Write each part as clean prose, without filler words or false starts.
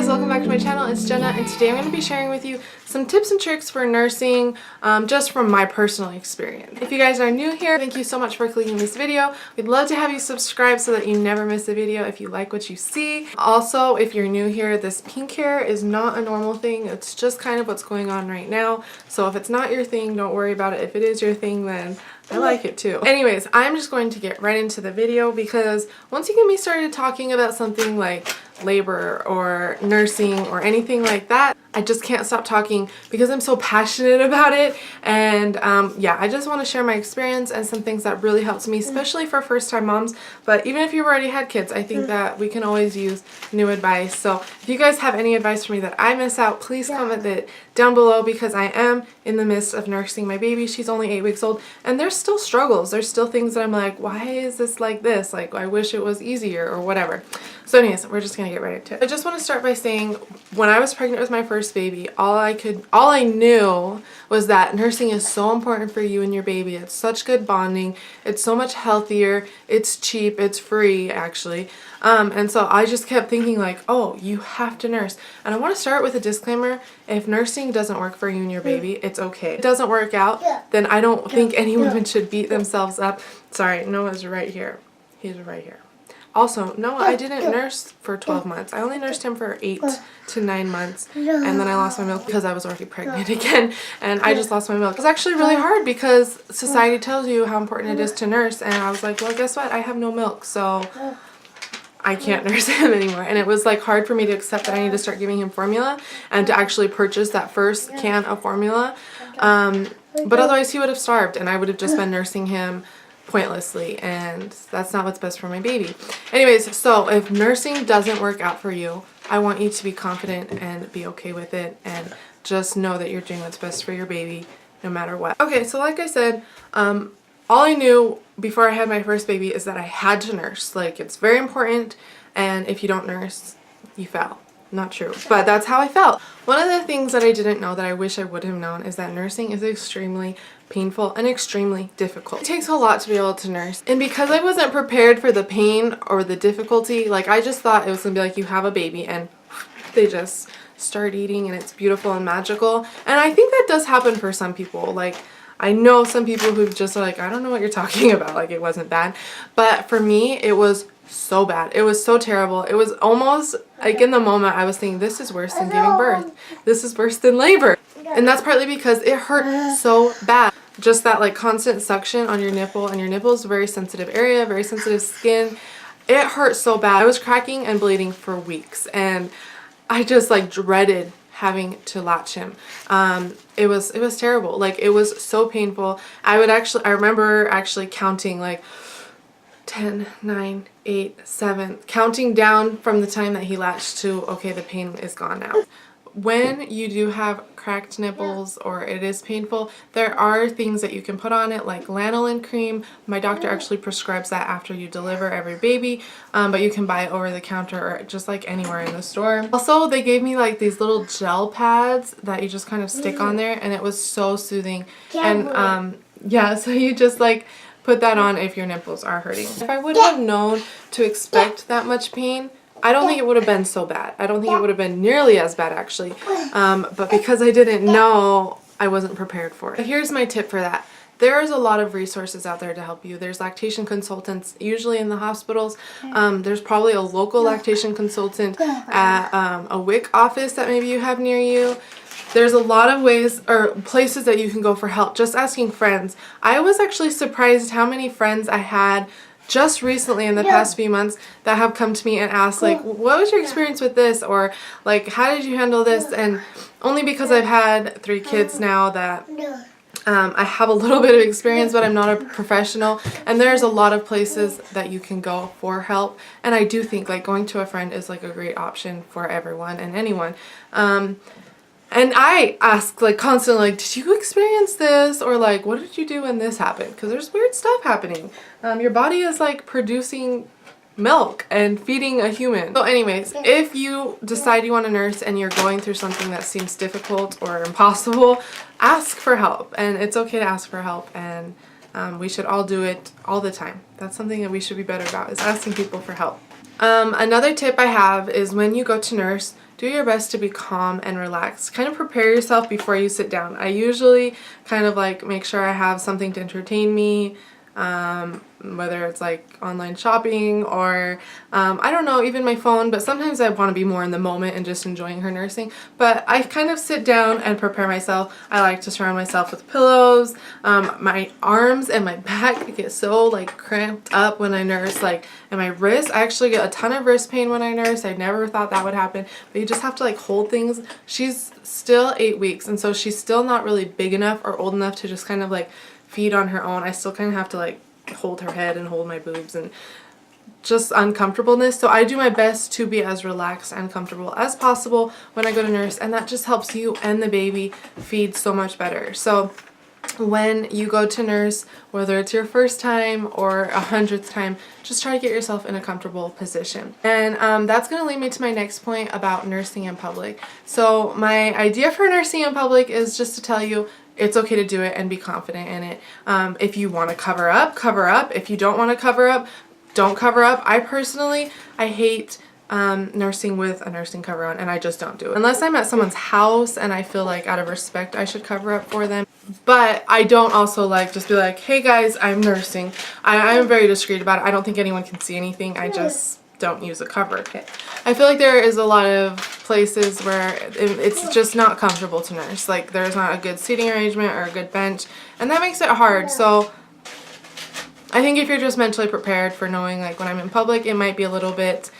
guys, welcome back to my channel. It's Jenna, and today I'm going to be sharing with you some tips and tricks for nursing just from my personal experience. If you guys are new here, thank you so much for clicking this video. We'd love to have you subscribe so that you never miss a video if you like what you see. Also, if you're new here, this pink hair is not a normal thing. It's just kind of what's going on right now. So if it's not your thing, don't worry about it. If it is your thing, then I like it too. Anyways, I'm just going to get right into the video because once you get me started talking about something like labor or nursing or anything like that, I just can't stop talking because I'm so passionate about it. And yeah, I just want to share my experience and some things that really helped me, especially for first-time moms. But even if you've already had kids, I think that we can always use new advice. So if you guys have any advice for me that I miss out, please comment it down below because I am in the midst of nursing my baby. She's only 8 weeks old and there's still struggles. There's still things that I'm like, why is this like this? Like, I wish it was easier or whatever. So anyways, we're just gonna get right into it. I just want to start by saying when I was pregnant with my first baby, all I knew was that nursing is so important for you and your baby. It's such good bonding. It's so much healthier. It's cheap. It's free actually. And so I just kept thinking like, oh, you have to nurse. And I want to start with a disclaimer. If nursing doesn't work for you and your baby, it's okay. If it doesn't work out, then I don't think any woman should beat themselves up. Sorry, Noah's right here. He's right here. Also, Noah, I didn't nurse for 12 months. I only nursed him for 8 to 9 months. And then I lost my milk because I was already pregnant again. And I just lost my milk. It was actually really hard because society tells you how important it is to nurse. And I was like, well, guess what? I have no milk. So I can't nurse him anymore. And it was like hard for me to accept that I need to start giving him formula and to actually purchase that first can of formula. But otherwise he would have starved and I would have just been nursing him pointlessly, and that's not what's best for my baby. Anyways, so if nursing doesn't work out for you, I want you to be confident and be okay with it and just know that you're doing what's best for your baby no matter what. Okay, so like I said, all I knew before I had my first baby is that I had to nurse. Like, it's very important, and if you don't nurse, you fail. Not true, but that's how I felt. One of the things that I didn't know that I wish I would have known is that nursing is extremely painful and extremely difficult. It takes a lot to be able to nurse, and because I wasn't prepared for the pain or the difficulty, like I just thought it was gonna be like you have a baby and they just start eating and it's beautiful and magical. And I think that does happen for some people. Like, I know some people who just are like, I don't know what you're talking about, like it wasn't bad. But for me, it was so bad. It was so terrible. It was almost like in the moment I was thinking, this is worse than giving birth. This is worse than labor. And that's partly because it hurt so bad. Just that like constant suction on your nipple, and your nipple is a very sensitive area, very sensitive skin. It hurt so bad. I was cracking and bleeding for weeks, and I just like dreaded having to latch him. It was terrible. Like, it was so painful. I remember actually counting like 10, 9, 8, 7, counting down from the time that he latched to, okay, the pain is gone now. When you do have cracked nipples or it is painful, there are things that you can put on it, like lanolin cream. My doctor actually prescribes that after you deliver every baby, but you can buy it over the counter or just like anywhere in the store. Also, they gave me like these little gel pads that you just kind of stick on there, and it was so soothing. And yeah, so you just like put that on if your nipples are hurting. If I would have known to expect that much pain, I don't think it would have been so bad. I don't think it would have been nearly as bad actually. But because I didn't know, I wasn't prepared for it. Here's my tip for that. There's a lot of resources out there to help you. There's lactation consultants, usually in the hospitals. There's probably a local lactation consultant at a WIC office that maybe you have near you. There's a lot of ways or places that you can go for help. Just asking friends. I was actually surprised how many friends I had just recently in the past few months that have come to me and asked like, what was your experience with this, or like, how did you handle this? And only because I've had 3 kids now that I have a little bit of experience, but I'm not a professional, and there's a lot of places that you can go for help. And I do think like going to a friend is like a great option for everyone and anyone. And I ask like constantly, like, did you experience this? Or like, what did you do when this happened? Because there's weird stuff happening. Your body is like producing milk and feeding a human. So anyways, if you decide you want to nurse and you're going through something that seems difficult or impossible, ask for help. And it's okay to ask for help. And we should all do it all the time. That's something that we should be better about, is asking people for help. Another tip I have is when you go to nurse, do your best to be calm and relaxed. Kind of prepare yourself before you sit down. I usually kind of like make sure I have something to entertain me, whether it's like online shopping or I don't know, even my phone, but sometimes I want to be more in the moment and just enjoying her nursing. But I kind of sit down and prepare myself. I like to surround myself with pillows. My arms and my back get so like cramped up when I nurse, like, and my wrist, I actually get a ton of wrist pain when I nurse. I never thought that would happen, but you just have to like hold things. She's still 8 weeks, and so she's still not really big enough or old enough to just kind of like feed on her own. I still kind of have to like hold her head and hold my boobs and just uncomfortableness. So I do my best to be as relaxed and comfortable as possible when I go to nurse, and that just helps you and the baby feed so much better. So when you go to nurse, whether it's your first time or 100th time, just try to get yourself in a comfortable position. And that's going to lead me to my next point about nursing in public. So my idea for nursing in public is just to tell you it's okay to do it and be confident in it. If you want to cover up, cover up. If you don't want to cover up, don't cover up. I personally, I hate nursing with a nursing cover on, and I just don't do it. Unless I'm at someone's house and I feel like out of respect I should cover up for them. But I don't also like just be like, hey guys, I'm nursing. I am very discreet about it. I don't think anyone can see anything. I just don't use a cover kit. I feel like there is a lot of places where it's just not comfortable to nurse. Like there's not a good seating arrangement or a good bench, and that makes it hard. So I think if you're just mentally prepared for knowing like when I'm in public, it might be a little bit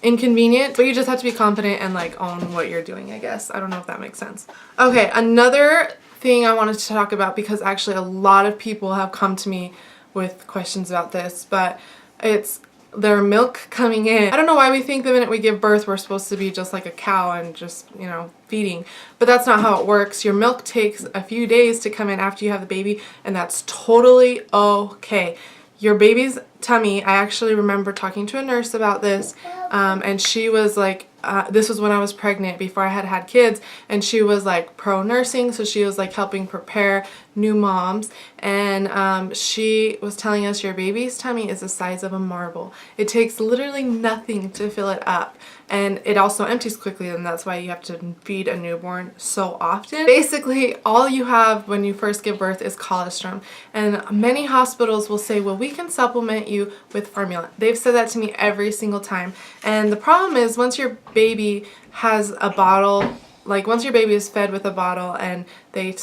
inconvenient, but you just have to be confident and like own what you're doing, I guess. I don't know if that makes sense. Okay, another thing I wanted to talk about, because actually a lot of people have come to me with questions about this, but it's their milk coming in. I don't know why we think the minute we give birth we're supposed to be just like a cow and just, you know, feeding, but that's not how it works. Your milk takes a few days to come in after you have the baby, and that's totally okay. Your baby's tummy, I actually remember talking to a nurse about this, and she was like, this was when I was pregnant, before I had had kids, and she was like pro-nursing, so she was like helping prepare new moms, and she was telling us your baby's tummy is the size of a marble. It takes literally nothing to fill it up, and it also empties quickly, and that's why you have to feed a newborn so often. Basically, all you have when you first give birth is colostrum, and many hospitals will say, well, we can supplement you with formula. They've said that to me every single time, and the problem is once your baby has a bottle, like once your baby is fed with a bottle and they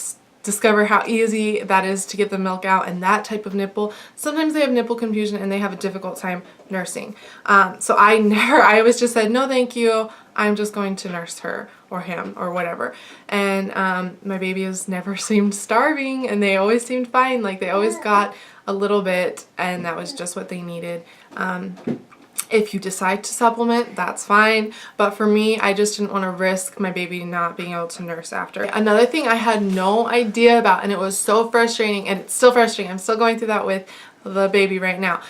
discover how easy that is to get the milk out and that type of nipple, sometimes they have nipple confusion and they have a difficult time nursing. So I always just said, no thank you, I'm just going to nurse her or him or whatever. And my baby has never seemed starving, and they always seemed fine. Like they always got a little bit, and that was just what they needed. If you decide to supplement, that's fine. But for me, I just didn't want to risk my baby not being able to nurse after. Another thing I had no idea about, and it was so frustrating, and it's still frustrating. I'm still going through that with the baby right now.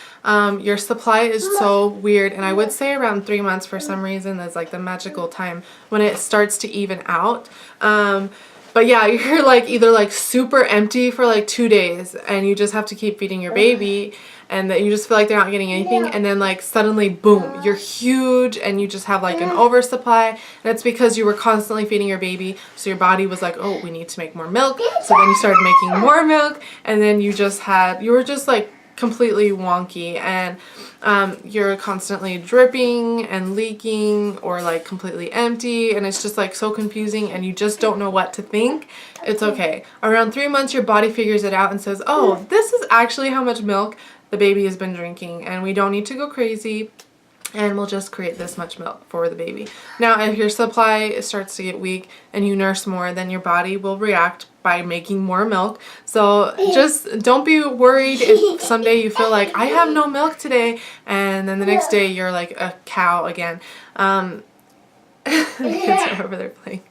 Your supply is so weird, and I would say around 3 months for some reason. That's like the magical time when it starts to even out. But yeah, you're like either like super empty for like 2 days and you just have to keep feeding your baby, and that you just feel like they're not getting anything, and then like suddenly boom, you're huge and you just have like an oversupply, and it's because you were constantly feeding your baby, so your body was like, oh, we need to make more milk, so then you started making more milk, and then you were just like completely wonky, and you're constantly dripping and leaking or like completely empty, and it's just like so confusing and you just don't know what to think. It's okay. Around 3 months your body figures it out and says, oh, this is actually how much milk the baby has been drinking, and we don't need to go crazy, and we'll just create this much milk for the baby. Now if your supply starts to get weak and you nurse more, then your body will react by making more milk. So just don't be worried if someday you feel like I have no milk today, and then the next day you're like a cow again. The kids are over there playing.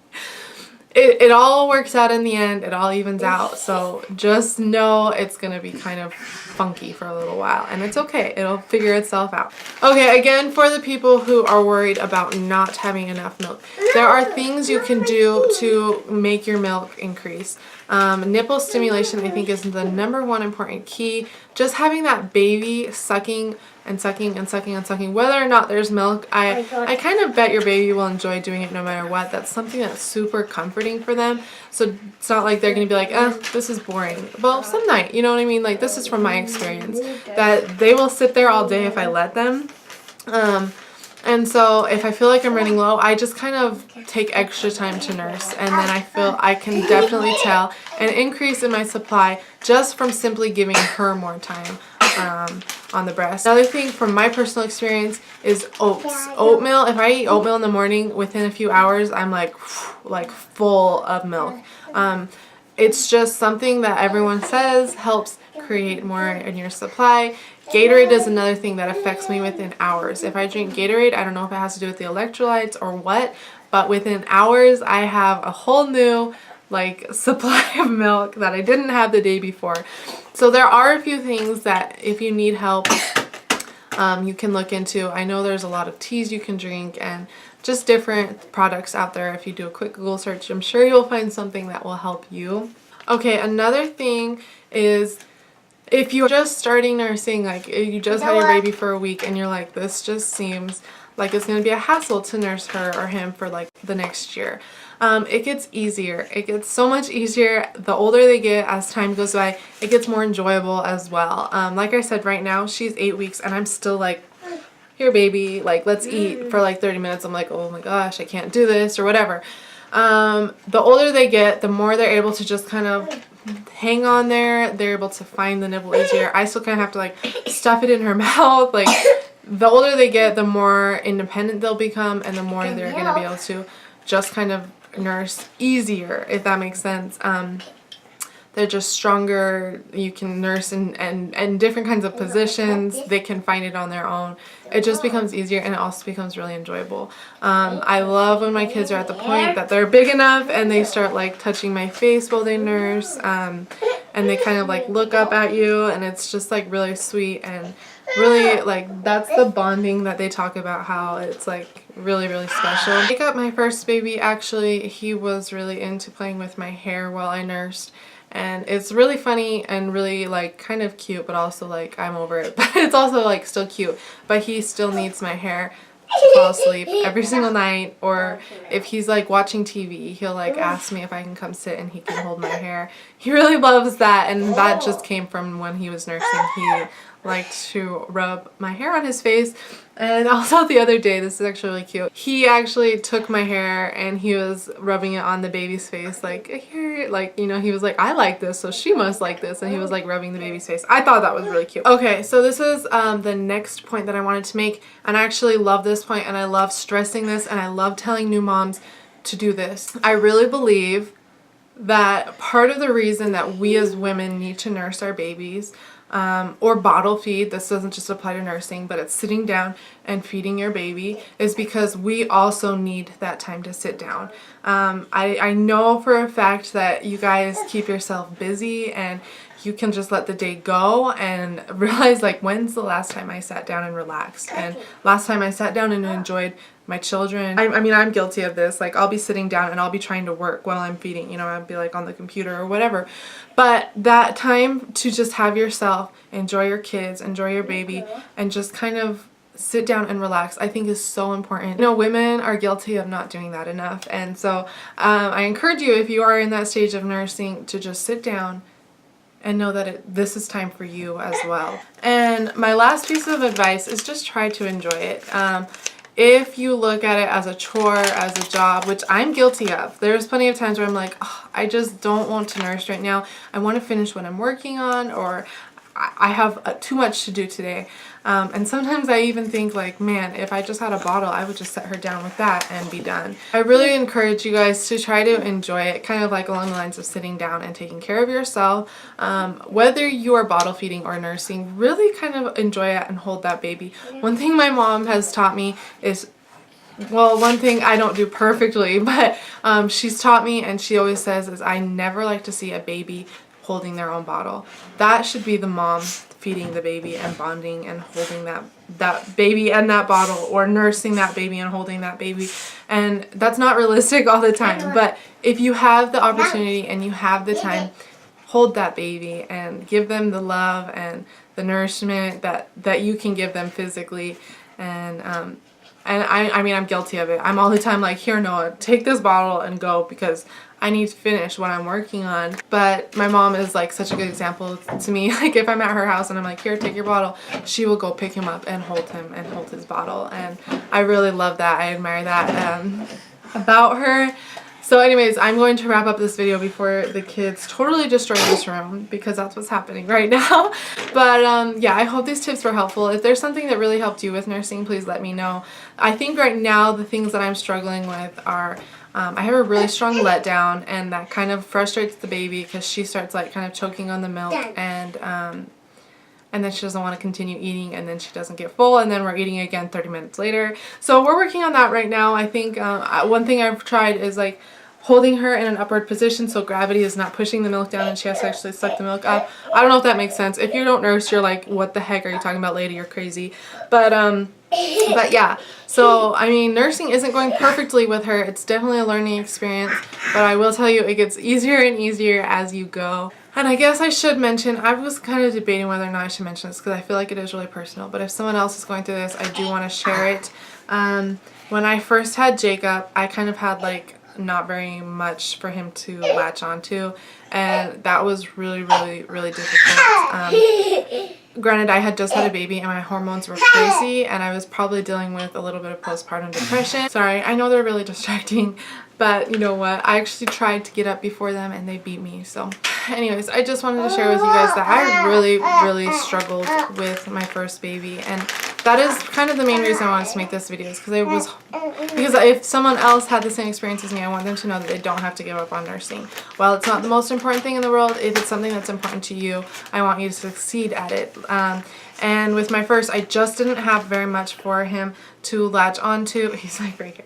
It all works out in the end. It all evens out. So just know it's going to be kind of funky for a little while, and it's okay. It'll figure itself out. Okay, again, for the people who are worried about not having enough milk, there are things you can do to make your milk increase. Nipple stimulation, I think, is the #1 important key. Just having that baby sucking and sucking and sucking and sucking. Whether or not there's milk, I kind of bet your baby will enjoy doing it no matter what. That's something that's super comforting for them. So it's not like they're going to be like, this is boring. Well, some night, you know what I mean? Like, this is from my experience, that they will sit there all day if I let them. And so if I feel like I'm running low, I just kind of take extra time to nurse, and then I feel I can definitely tell an increase in my supply just from simply giving her more time on the breast. Another thing from my personal experience is oats. Oatmeal, if I eat oatmeal in the morning, within a few hours I'm like full of milk. It's just something that everyone says helps create more in your supply. Gatorade is another thing that affects me within hours. If I drink Gatorade, I don't know if it has to do with the electrolytes or what, but within hours I have a whole new supply of milk that I didn't have the day before. So there are a few things that if you need help, you can look into. I know there's a lot of teas you can drink and just different products out there. If you do a quick Google search, I'm sure you'll find something that will help you. Okay, another thing is, if you're just starting nursing, like you just had your baby for a week and you're like, this just seems like it's going to be a hassle to nurse her or him for like the next year. It gets easier. It gets so much easier. The older they get, as time goes by, it gets more enjoyable as well. Like I said, right now she's 8 weeks and I'm still like, here baby, like let's eat for like 30 minutes. I'm like, oh my gosh, I can't do this or whatever. The older they get, the more they're able to just kind of hang on there. They're able to find the nibble easier. I still kind of have to like stuff it in her mouth. Like, the older they get, the more independent they'll become, and the more they're going to be able to just kind of nurse easier, if that makes sense. They're just stronger. You can nurse in different kinds of positions. They can find it on their own. It just becomes easier, and it also becomes really enjoyable. I love when my kids are at the point that they're big enough and they start like touching my face while they nurse, and they kind of like look up at you, and it's just like really sweet, and really like that's the bonding that they talk about, how it's like really, really special. I picked up my first baby, actually, he was really into playing with my hair while I nursed. And it's really funny and really like kind of cute, but also like I'm over it. But it's also like still cute. But he still needs my hair to fall asleep every single night. Or if he's like watching TV, he'll like ask me if I can come sit and he can hold my hair. He really loves that, and that just came from when he was nursing. He liked to rub my hair on his face. And also the other day, this is actually really cute, he actually took my hair and he was rubbing it on the baby's face, like, here, like, you know, he was like, I like this, so she must like this, and he was like rubbing the baby's face. I thought that was really cute. Okay, so this is the next point that I wanted to make, and I actually love this point, and I love stressing this, and I love telling new moms to do this. I really believe that part of the reason that we as women need to nurse our babies, or bottle feed, this doesn't just apply to nursing, but it's sitting down and feeding your baby, is because we also need that time to sit down. I know for a fact that you guys keep yourself busy and you can just let the day go and realize, like, when's the last time I sat down and relaxed? And last time I sat down and enjoyed my children. I mean, I'm guilty of this. Like, I'll be sitting down and I'll be trying to work while I'm feeding, you know, I'll be like on the computer or whatever. But that time to just have yourself, enjoy your kids, enjoy your baby, and just kind of sit down and relax, I think is so important. You know, women are guilty of not doing that enough. And so I encourage you, if you are in that stage of nursing, to just sit down and know that this is time for you as well. And my last piece of advice is just try to enjoy it. If you look at it as a chore, as a job, which I'm guilty of, there's plenty of times where I'm like, oh, I just don't want to nurse right now. I want to finish what I'm working on, or I have too much to do today. And sometimes I even think like, man, if I just had a bottle, I would just set her down with that and be done. I really encourage you guys to try to enjoy it, kind of like along the lines of sitting down and taking care of yourself. Whether you are bottle feeding or nursing, really kind of enjoy it and hold that baby. One thing my mom has taught me is, well, one thing I don't do perfectly, but she's taught me, and she always says, is I never like to see a baby holding their own bottle. That should be the mom feeding the baby and bonding and holding that baby and that bottle, or nursing that baby and holding that baby. And that's not realistic all the time, but if you have the opportunity and you have the time, hold that baby and give them the love and the nourishment that you can give them physically. And I mean, I'm guilty of it. I'm all the time like, here, Noah, take this bottle and go, because I need to finish what I'm working on. But my mom is like such a good example to me. Like if I'm at her house and I'm like, here, take your bottle, she will go pick him up and hold him and hold his bottle. And I really love that. I admire that about her. So anyways, I'm going to wrap up this video before the kids totally destroy this room, because that's what's happening right now. But yeah, I hope these tips were helpful. If there's something that really helped you with nursing, please let me know. I think right now the things that I'm struggling with are I have a really strong letdown, and that kind of frustrates the baby because she starts like kind of choking on the milk, and then she doesn't want to continue eating, and then she doesn't get full, and then we're eating again 30 minutes later. So we're working on that right now. I think one thing I've tried is like holding her in an upward position so gravity is not pushing the milk down and she has to actually suck the milk up. I don't know if that makes sense. If you don't nurse, you're like, what the heck are you talking about, lady? You're crazy. But yeah, so I mean, nursing isn't going perfectly with her. It's definitely a learning experience, but I will tell you it gets easier and easier as you go. And I guess I should mention, I was kind of debating whether or not I should mention this because I feel like it is really personal, but if someone else is going through this, I do want to share it. When I first had Jacob, I kind of had like not very much for him to latch onto, and that was really difficult. Granted, I had just had a baby and my hormones were crazy, and I was probably dealing with a little bit of postpartum depression. Sorry, I know they're really distracting, but you know what? I actually tried to get up before them and they beat me. So anyways, I just wanted to share with you guys that I really struggled with my first baby, and that is kind of the main reason I wanted to make this video, is because if someone else had the same experience as me, I want them to know that they don't have to give up on nursing. While it's not the most important thing in the world, if it's something that's important to you, I want you to succeed at it. And with my first, I just didn't have very much for him to latch onto. He's like right here.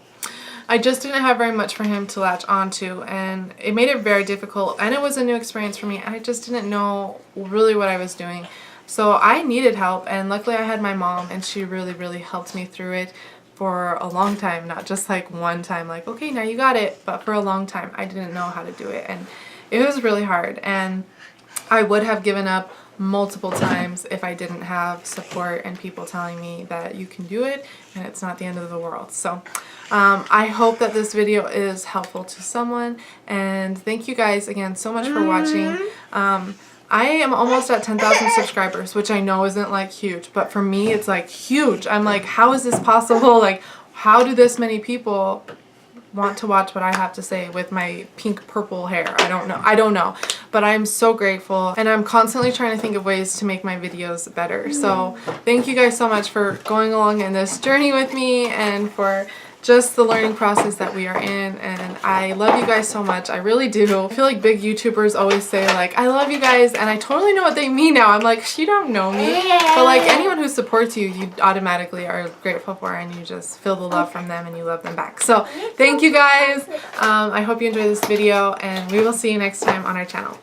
I just didn't have very much for him to latch onto, and it made it very difficult, and it was a new experience for me, and I just didn't know really what I was doing. So I needed help, and luckily I had my mom, and she really helped me through it for a long time, not just like one time like, okay, now you got it, but for a long time I didn't know how to do it, and it was really hard, and I would have given up multiple times if I didn't have support and people telling me that you can do it and it's not the end of the world. So I hope that this video is helpful to someone, and thank you guys again so much for watching. I am almost at 10,000 subscribers, which I know isn't like huge, but for me it's like huge. I'm like, how is this possible? Like, how do this many people want to watch what I have to say with my pink purple hair? I don't know, but I'm so grateful, and I'm constantly trying to think of ways to make my videos better. So thank you guys so much for going along in this journey with me, and for just the learning process that we are in, and I love you guys so much. I really do. I feel like big YouTubers always say like, I love you guys, and I totally know what they mean now. I'm like, you don't know me, but like anyone who supports you, you automatically are grateful for, and you just feel the love from them and you love them back. So thank you guys. I hope you enjoyed this video, and we will see you next time on our channel.